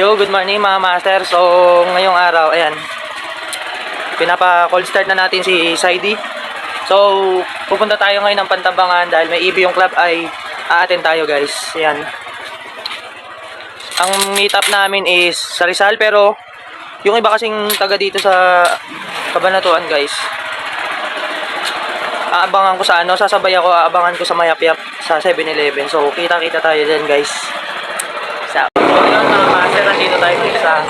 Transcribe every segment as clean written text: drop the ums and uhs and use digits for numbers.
Yo, good morning mga master. So, ngayong araw, ayan, pinapa-cold start na natin si Saidi. So, pupunta tayo ngayon ng Pantabangan dahil may EB yung club ay aaten tayo guys. Ayan. Ang meet up namin is sa Rizal pero yung iba kasing taga dito sa Cabanatuan guys. Aabangan ko sa ano, sasabay ako, aabangan ko sa Mayapyap sa 7-Eleven. So, kita-kita tayo dyan guys. So, yun mga master, nandito tayo sa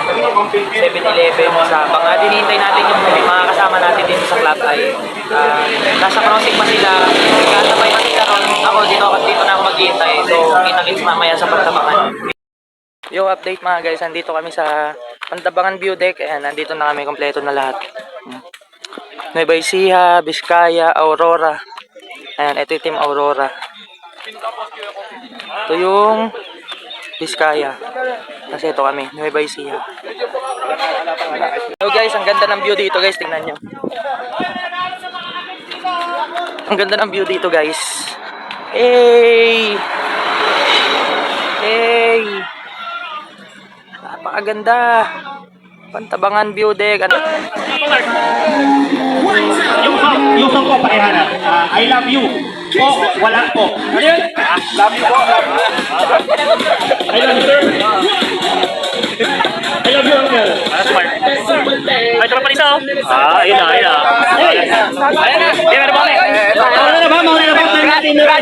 7-Eleven sa Banga. Dinihintay natin yung mga kasama natin dito sa club ay nasa crossing pa sila. Kasabay pa sila ron. Ako dito na ako maghihintay. So, kita-kits mamaya sa Pantabangan. Yung update mga guys, nandito kami sa Pantabangan View Deck. Ayan, nandito na kami, kompleto na lahat. Nueva Ecija, Vizcaya, Aurora. Ayan, ito yung Team Aurora. Ito yung Vizcaya. Kasi ito kami, Nueva Ecija. So guys, ang ganda ng view dito guys, tingnan nyo. Ang ganda ng view dito guys. Hey! Hey! Napakaganda. Pantabangan View Deck. Yung song ko, pakihanap. I love you. Po, wala po. Ano yun? Love you po. I love you, sir. I love you, uncle. Smart. Ay, tropa nisa, oh. Ayun na, ayun na. Ayun na. Meron ba kami? Mauna na ba? Mauna na ba? Natin na.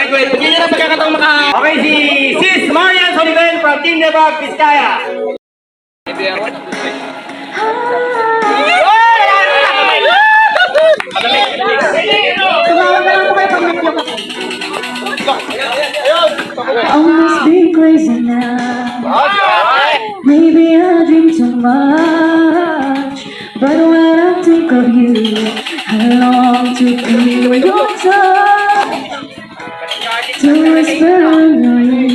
Wait. Hindi nyo na pagkakataong maka... Okay, si Sis Marian Soliven from Team Nebag, Vizcaya. Almost been crazy now. Maybe I drink too much, but when I think of you, I long to feel your touch, to whisper on your ear.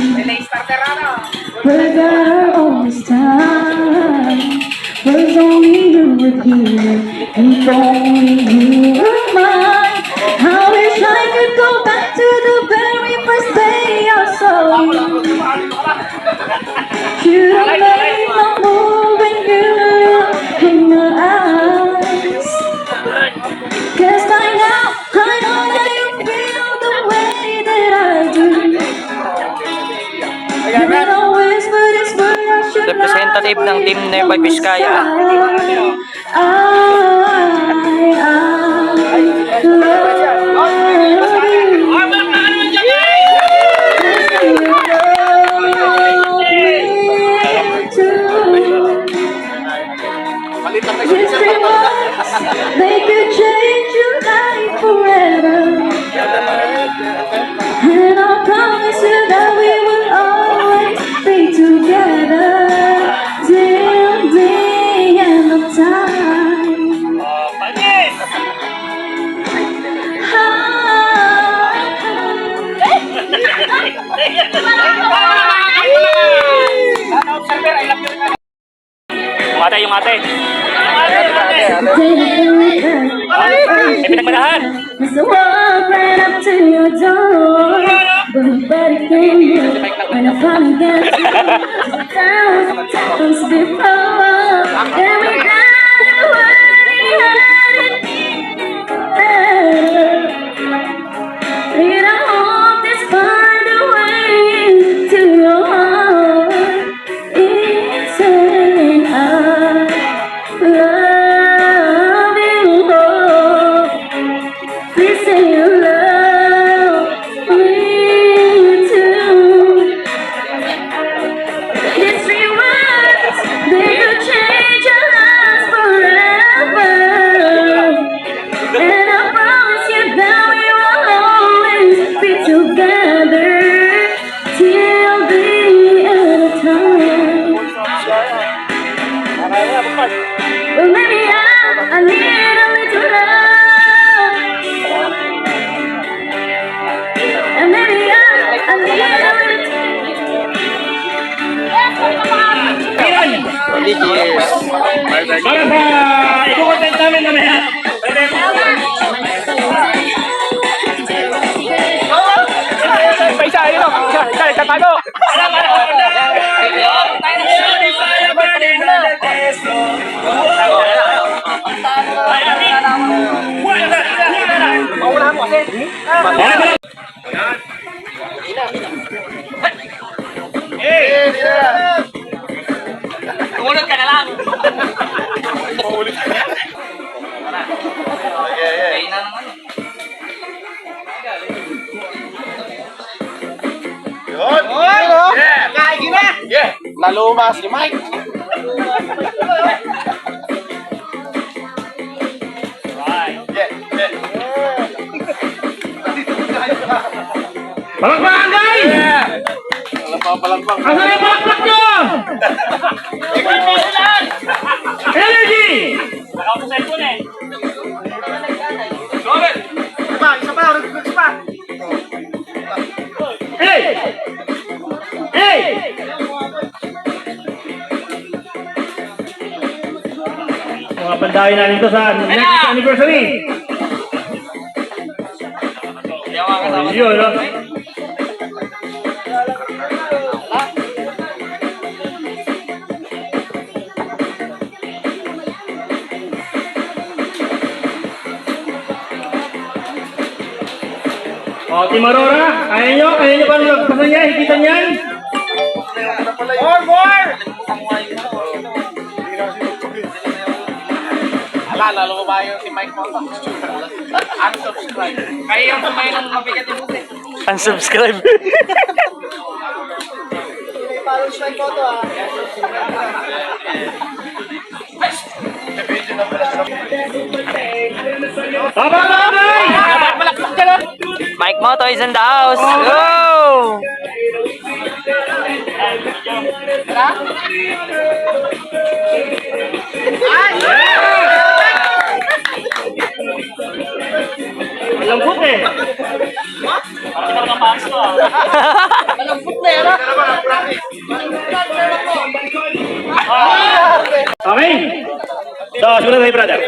But that always time was only you were here, if only you were mine. I wish I could go back to the very first day I saw you. Should have made my move when you look in your eyes. 'Cause by now I know that you feel the way that I do. And always but it's what I should Representative ng Team Nueva Vizcaya. They could change your life forever, and I promise you that we will always be together till the end of time. Ate, yung ate. May pinagmanahan. So walk right up to your door, but nobody came here when I finally get to you. Times before, and we got the word and I hope this find a way into your heart. It's saying I love you. Please say you love me too. These three words, they could change your lives forever. And I promise you that we will always be together till the end of time. But maybe I need a little love, and maybe I need a Para sa i-content namin mamaya. Isa, isa, isa, isa, isa, isa, isa, Tumunod ka na lang. Naluma si Mike. Palakpakan guys! Asan yung palakpak nyo? Energy! Hey! Hey! Mga pandahin natin ito sa next anniversary. Oh, yun, no? O, Team Aurora, kaya nyo ba magpasa niya, hikita niyan? More! Lalo ba yung si Mike mo? Unsubscribe. Kaya yung kumain ng mabigat yung buti. Unsubscribe. Tama na, guys! Mike Moto is in the house. Go! Malambot eh. Okay. So, sunod tayo, brother.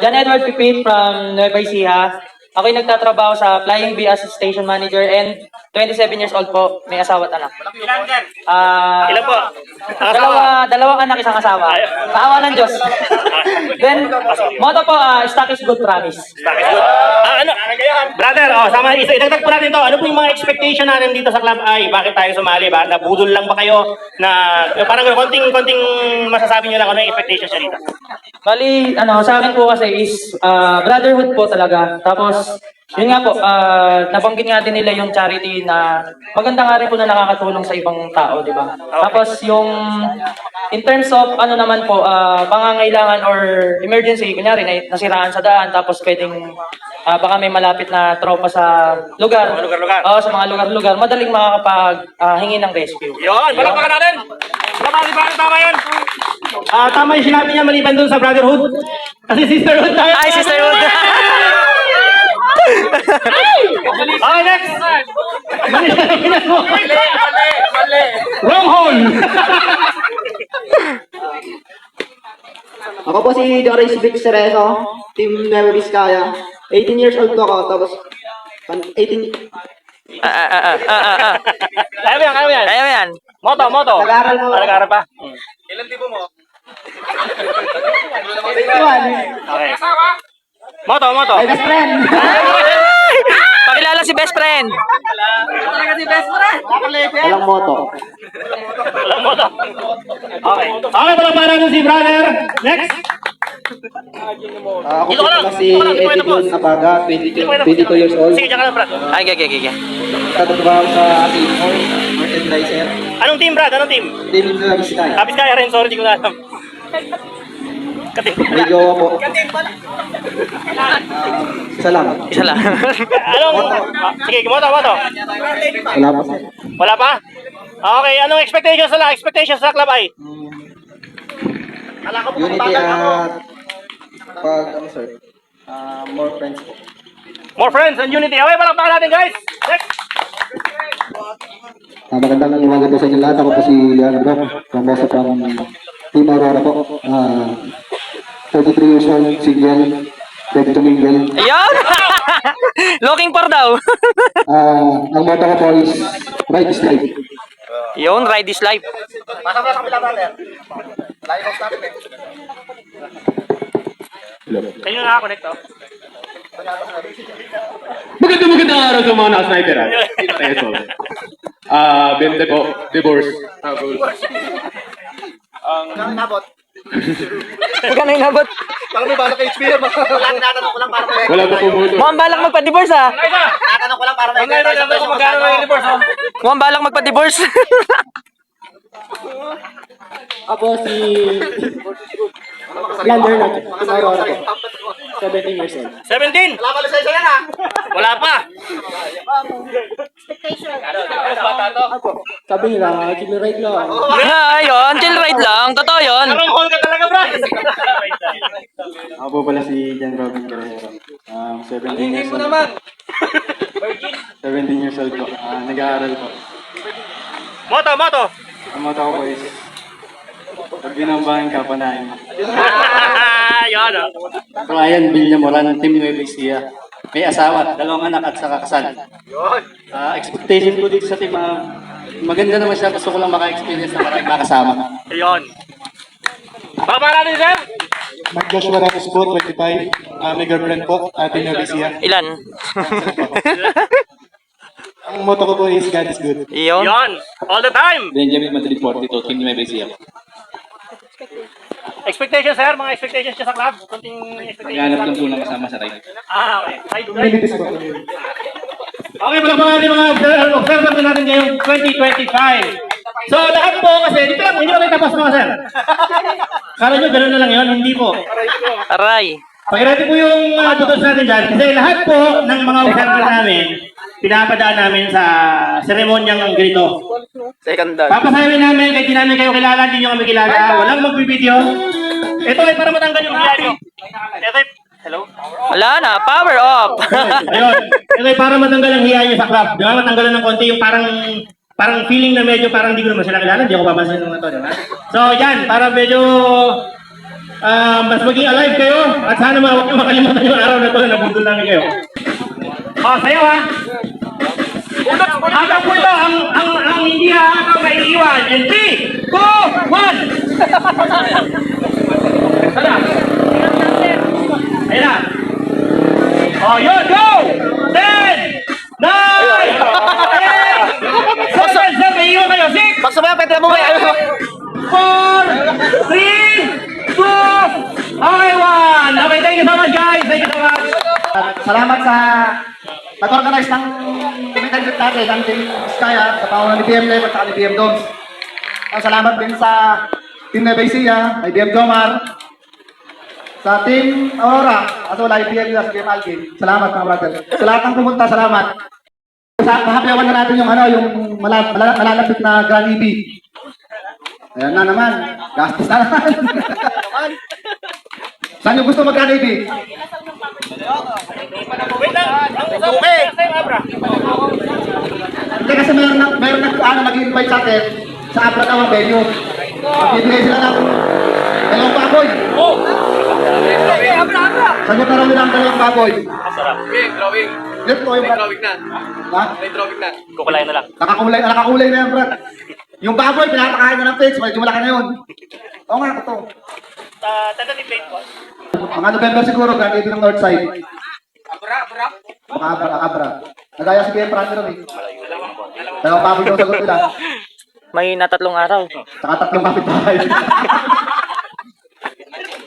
John Edward Pipit from Nueva Ecija. Ako yung nagtatrabaho sa Flying Bee as station manager and 27 years old po, may asawa at anak. Ilan po? Dalawang anak, isang asawa. Paawa ng Diyos. Then, motto po, stock is good, promise. Stock is good. Ano? Brother, sama, idagdag po natin to. Ano po yung mga expectation natin dito sa Club I? Bakit tayo sumali? Ba? Nabudol lang ba kayo? Na parang konting masasabi nyo lang ano yung expectation siya dito? Bali, sa akin po kasi is brotherhood po talaga. Tapos, yun nga po, nabanggit nga din nila yung charity na maganda nga rin po na nakakatulong sa ibang tao, di ba? Tapos yung, in terms of ano naman po, pangangailangan or emergency, kunyari nasiraan sa daan, tapos pwedeng baka may malapit na tropa sa lugar. Mga lugar-lugar. Oo, sa mga lugar-lugar, madaling makakapag-hingi ng rescue. Yun, palakpakan natin! Tama yun! Tama yung sinabi niya maliban dun sa brotherhood. Kasi sisterhood tayo. Ay, sisterhood! Okay, next! Mali! Wrong hole! Ako po si Doris Vic Cerezo, Team Nueva Vizcaya. 18 years old po ako, tapos 18... Kaya mo yan, kaya mo yan. Kaya mo yan. Moto. Nag-aaral mo. Nag-aaral pa? Ilan tipo mo? 21. Okay. Moto. My best friend. Pakilala si best friend. Walang moto. Walang moto. Okay. Okay, palakpakan natin si brother. Next! Ako Dito po ka lang. pala si Dito ka lang, Eddie Jun Apaga, 22 years old. Sige, dyan ka lang, brad. Ay, gaya. Tatrabaho sa Team Martin Riser. Anong team, brad? Anong team? Team Nueva Vizcaya. Kapit kaya rin, sorry, di ko na alam. Kating. May jowa po. Isa lang. Isa lang. Sige, moto. Wala pa sir. Wala pa? Okay, anong expectations sa Club I? Unity at... sir? More friends po. More friends and unity. Okay, palakpakan natin, guys. Next! Magandang umaga po sa inyo lahat. Ako po si Leandro, promoso from Team Aurora po. 33 years old, single, ready to mingle. Ayun! Looking for daw. Ang motto ko po is, ride is life. Yun, ride is life. Kayo na connect oh. Magandang araw sa mga naka-sniper ha. Peso. Bente po, divorce. Magkano inabot? Wala pa pumuto. Mukhang balak magpa-divorce ah. Mukhang balak magpa-divorce. Ako si Lander na tomorrow ako. 17 years old. 17! Wala pa! Sabi nila, ride lang. Ayun, chill ride lang. Totoo yun. Anong hall ka talaga, bro? Ako po pala si Jan Robin Guerrero. 17 years old. 17 years old po. Nag-aaral po. Moto! Ang motto ko po is, pag binambahan ka, panahin mo. Yan oh. Ryan Villamoran, Team Nueva Ecija. May asawa, 2 anak at saka kasal. Expectation ko dito sa team, maganda naman siya. Gusto ko lang maka-experience na maraming makasama. Ayun. Baba natin, sir! Mark Joshua Ramos po, 25. May girlfriend po, Team Nueva Ecija. Ilan? Ang motto ko po is, God is good. Yun. Yon! All the time! Benjamin Madrid 42, Team Nueva Ecija. Expectation, sir? Mga expectations siya sa club? Kunting expectations. Naghanap lang po ng kasama sa ride. Okay. Okay, palakpakan natin mga observers natin ngayong 2025. So, lahat po kasi, dito lang, hindi ko kayo tapos mga sir. Kala nyo, gano'n na lang yun? Hindi po. Aray. Pagkirati po yung tutos natin dyan, kasi lahat po ng mga observers namin, pinapadaan namin sa seremonyang ganito. Second dog. Papasayamin namin, kahit di namin kayo kilala, hindi nyo kami kilala, walang magbibideo. Ito ay para matanggal yung hiya nyo. Ito ay, hello? Wala na, power off. Ayun. Ito ay para matanggal ang hiya nyo sa club. Di ba? Matanggalan ng konti yung parang feeling na medyo parang hindi ko naman sila kilala. Hindi ako papansin ng ito. Diba? So, yan. Para medyo mas maging alive kayo. At sana huwag nyo makalimutan yung araw na ito na nabundol namin kayo. Sayaw ha. Hanggang po ito, ang hindi hanggang maiiwan. And 3, 2, 1. Sana. Ayan na. Yun, go! 10, 9, 8, 7, 7, iiwan kayo. 6, Magsabayan, pwede mo may 4, 3, 2, okay, 1. Okay, thank you so much, guys. Thank you so much. Salamat sa nag-organize ng event natin, ng Team Skya, sa pangunan ni BM Lev at saka ni BM Doms. Salamat din sa Team Nueva Ecija, kay BM Jomar, sa Team Aurora, at wala yung BM Yus, BM Alvin. Salamat mga brother. Sa lahat ng pumunta, salamat. Mahapyawan na natin yung yung malalapit na Grand EB. Ayan na naman, gastos na naman. Saan yung gusto mag-Grand EB? Wait lang. Okay. Hindi kasi meron nag-invite sa atin sa Abra daw ang venue. Magbibigay sila ng 2 baboy. Sagot na raw nila ang 2 baboy. Drawing. Let ko yung Drawing na. Ha? May drawing na. Kukulay na lang. Nakakulay na yan, Brad. Yung baboy, pinapakain na ng page. Medyo malaki na yun. Oo nga, ito. Tentative date po. Mga November siguro, gagawin ng North Side. Abra. Nagaya si BM Prando rin. 2 baboy daw sagot nila. May natatlong araw. Saka 3 kapitbahay.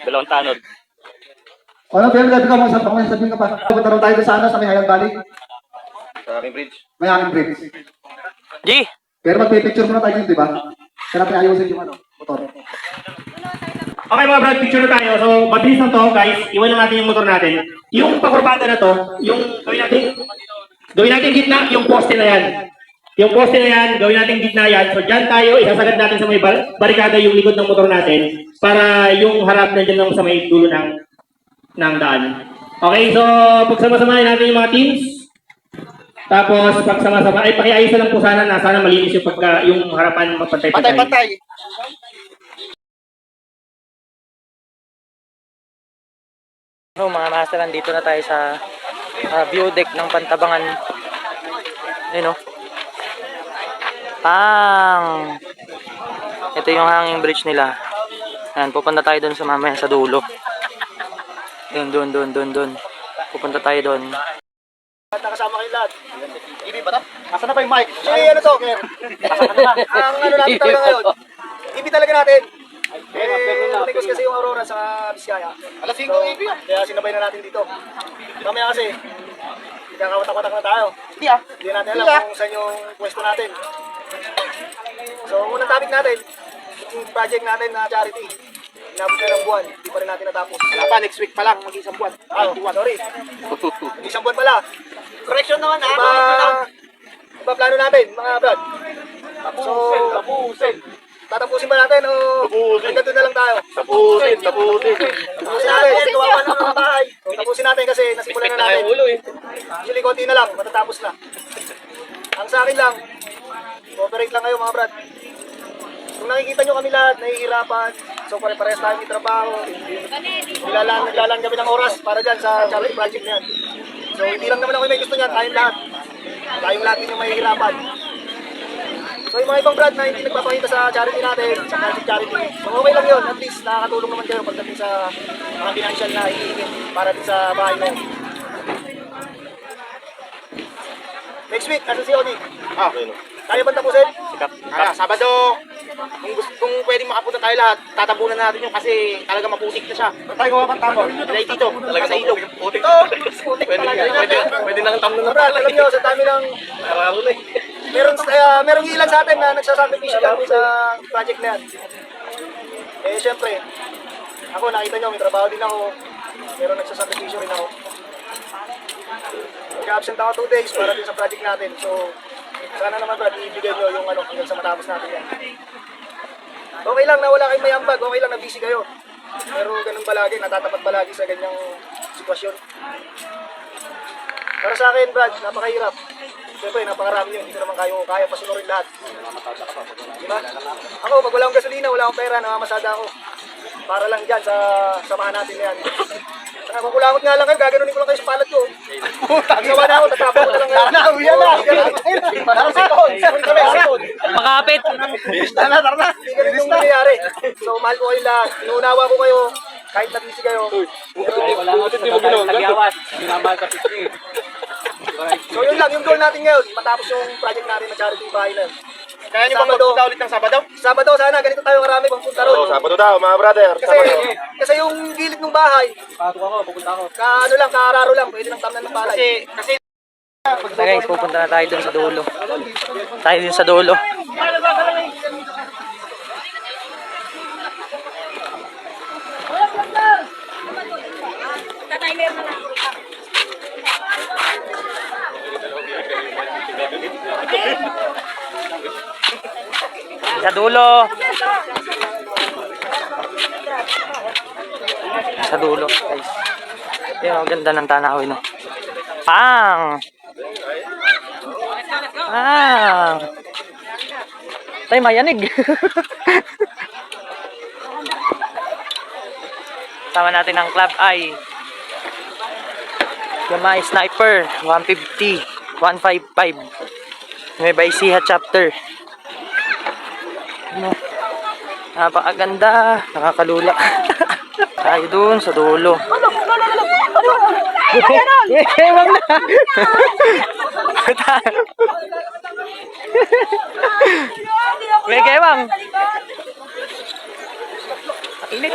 2 tanod. Ano, BM, gabi ka mo, sabihin ka pa. Punta rin tayo doon sa sa may Hayang Valley. Sa aking bridge. May hangin bridge. G. Pero magpipicture muna tayo dito, di ba? Kaya natin ayusin yung motor. Okay mga brad, picture na tayo. So, mabilis lang to guys. Iwan lang natin yung motor natin. Yung pakurbada na to, yung gawin natin gitna, yung poste na yan. Yung poste na yan, gawin natin gitna yan. So, dyan tayo, isasagad natin sa may barikada yung likod ng motor natin para yung harap na dyan lang sa may dulo ng daan. Okay, so, pagsama-samahin natin yung mga teams. Tapos, pagsama-sama, ay pakiayos na lang po sana na sana malinis yung yung harapan magpantay-pantay. Pantay-pantay. So mga master, nandito na tayo sa view deck ng Pantabangan. Ayun o. Pang! Ito yung hanging bridge nila. Ayan, pupunta tayo doon sa mamaya sa dulo. Doon. Pupunta tayo doon. Nakasama kayo lahat. Ibi ba ito? Nasaan na ba yung mic? Ano to? Ang ano natin talaga ngayon. Ibi talaga natin. Unikos kasi yung Aurora sa Vizcaya. Alas 5 ang ibi ah. Kaya sinabay na natin dito. Mamaya kasi, kakawatak-watak na tayo. Hindi natin alam kung saan yung pwesto natin. So, unang topic natin, yung project natin na charity. Inabot na ng buwan, hindi pa rin natin natapos. Next week pa lang, mag-isang buwan. Sorry. Mag-isang buwan pala. Correction naman ha. Iba plano natin, mga brad. So, tatapusin ba natin o hanggang doon na lang tayo? Tapusin natin, tuwapan ng mga bahay. Tapusin natin kasi nasimulan na natin. Usually, konti na lang, matatapos na. Ang sa akin lang, cooperate lang kayo mga brad. Kung nakikita nyo kami lahat, nahihirapan, so pare-parehas tayo may trabaho. Naglalaan kami ng oras para dyan sa charity project na yan. So hindi lang naman ako may gusto niyan, tayong lahat. Tayong lahat din yung mahihirapan. So yung mga ibang brand na hindi nagpapakita sa charity natin, sa charity, so okay lang yun. At least nakakatulong naman kayo pagdating sa mga financial na hihingin para din sa bahay na yun. Next week, ano si Oni? Kaya ba tapusin? Sabado, kung pwedeng makapunta tayo lahat, tatabunan natin yung kasi talaga maputik na siya. Tayo gawa pang tamon. Dahil dito, talaga sa ilog. Putik. Pwede nang tamon na Brad, alam nyo, sa dami ng merong ilan sa atin na nagsasakripisyo kami sa project na yan. Eh, syempre, ako nakita nyo, may trabaho din ako. Pero nagsasakripisyo rin ako. Nag-absent ako 2 days para din sa project natin. So, sana naman Brad, ibigay nyo yung ano hanggang sa matapos natin yan. Okay lang na wala kayong may ambag, okay lang na busy kayo. Pero ganun palagi, natatapat palagi sa ganyang sitwasyon. Para sa akin Brad, napakahirap. Siyempre, napakarami yun, hindi ko naman kaya pasunurin lahat. Diba? Ako, pag wala akong gasolina, wala akong pera, namamasada ako. Para lang dyan sa samahan natin na yan. Saka kung kulangot nga lang kayo, gaganunin ko lang kayo sa palad ko. Gawa na ako, tatapos ko na lang ngayon. Nauyan na! Makapit! Tara na! Hindi ganun yung nangyayari. So, mahal ko kayo lahat. Inuunawa ko kayo. Kahit na busy kayo. So, yun lang. Yung goal natin ngayon. Matapos yung project natin na charity bahay na yun. Kaya nyo ba magpunta ulit ng Sabado? Sabado sana. Ganito tayo karami pang punta ron. Sabado daw, mga brother. Kasi yung gilid ng bahay. Ano lang, kaararo lang. Pwede nang tamnan ng palay. Kasi So guys, pupunta na tayo dun sa dulo. Tayo dun sa dulo. Sa dulo. Sa dulo, guys. Yung ganda ng tanawin, no. Pang! Ah! Tay, mayanig. Sama natin ang Club I. Yamaha Sniper 150, 155. Nueva Ecija chapter. Ano? Napakaganda, nakakalula. Tayo dun sa dulo. Ewan na. May kewang. Init.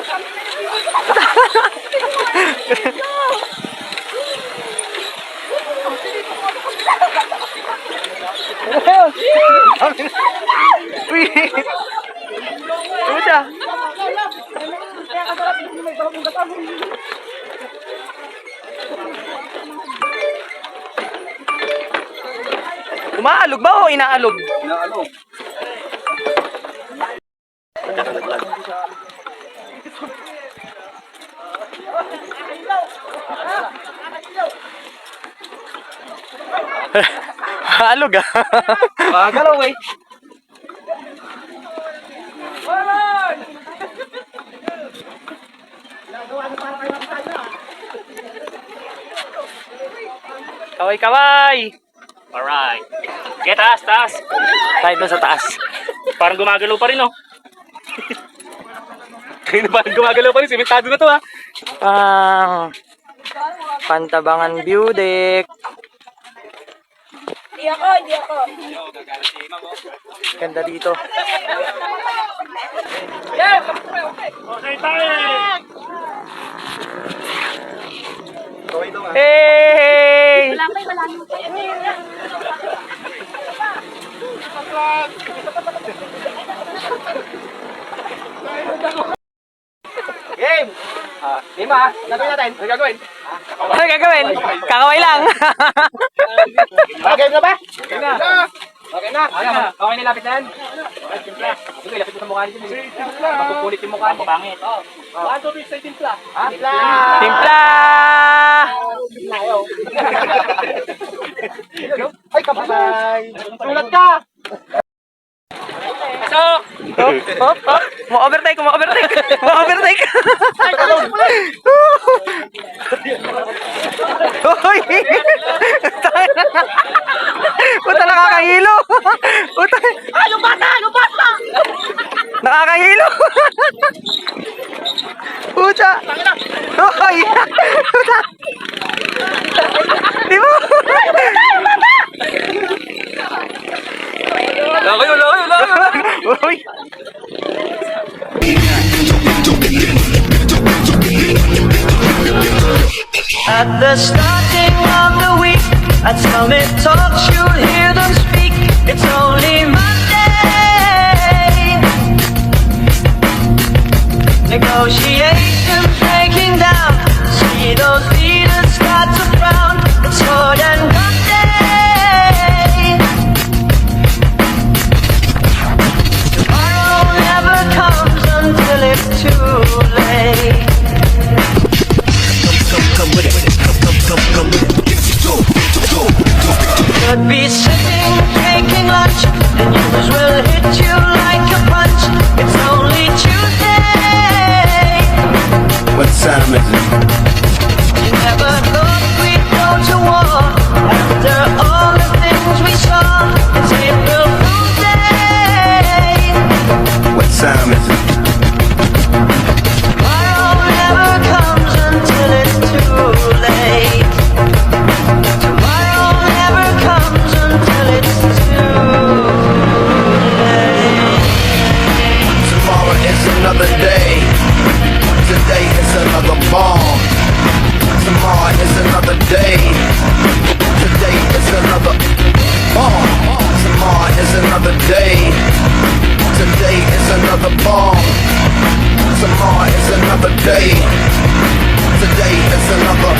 Uy. Udah. Umaalog ba o inaalog? Inaalog. Alog ah. Magalaw eh. Okay, kaway! Alright. Okay, taas, taas. Tayo doon sa taas. Parang gumagalaw pa rin, oh. Parang gumagalaw pa rin. Simentado na to, ha. Pantabangan view deck. Hindi ako. Ganda dito. Okay, tayo. Hey! Game! Game ha? Gagawin natin. Ano gagawin? Ano gagawin? Kakaway lang. Game na ba? Game na. Okay na. Okay na, lapit na yan. Sige, lapit mo sa mukha niyo. Mapupulit yung mukha niyo. Pangit. One, two, three, say timpla. Timpla! Timpla! Ay, kapatay! Sulat ka! Hop. Mo-overtake. Mo-overtake. Hoy! Puta, nakakahilo. Puta. Yung bata! Nakakahilo. Puta. Hoy! Puta. Di mo? Lakoy. Hoy! At the starting of the week, at Summit Talks you'll hear them speak. It's only Monday. Negotiations breaking down. See those leaders start to frown. It's more than Monday. Tomorrow never comes until it's too late. Could be sitting, taking lunch, and news will hit you like a punch. It's only Tuesday. What time is it? You never thought we'd go to war after all the things we saw. It's April Fool's Day. What time is it? Tomorrow never comes until it's too late. Tomorrow never comes until it's too late. Tomorrow is another day. Today is another bomb. Tomorrow is another day. Today is another bomb. Tomorrow is another day. Today is another bomb. Tomorrow is another day. Today is another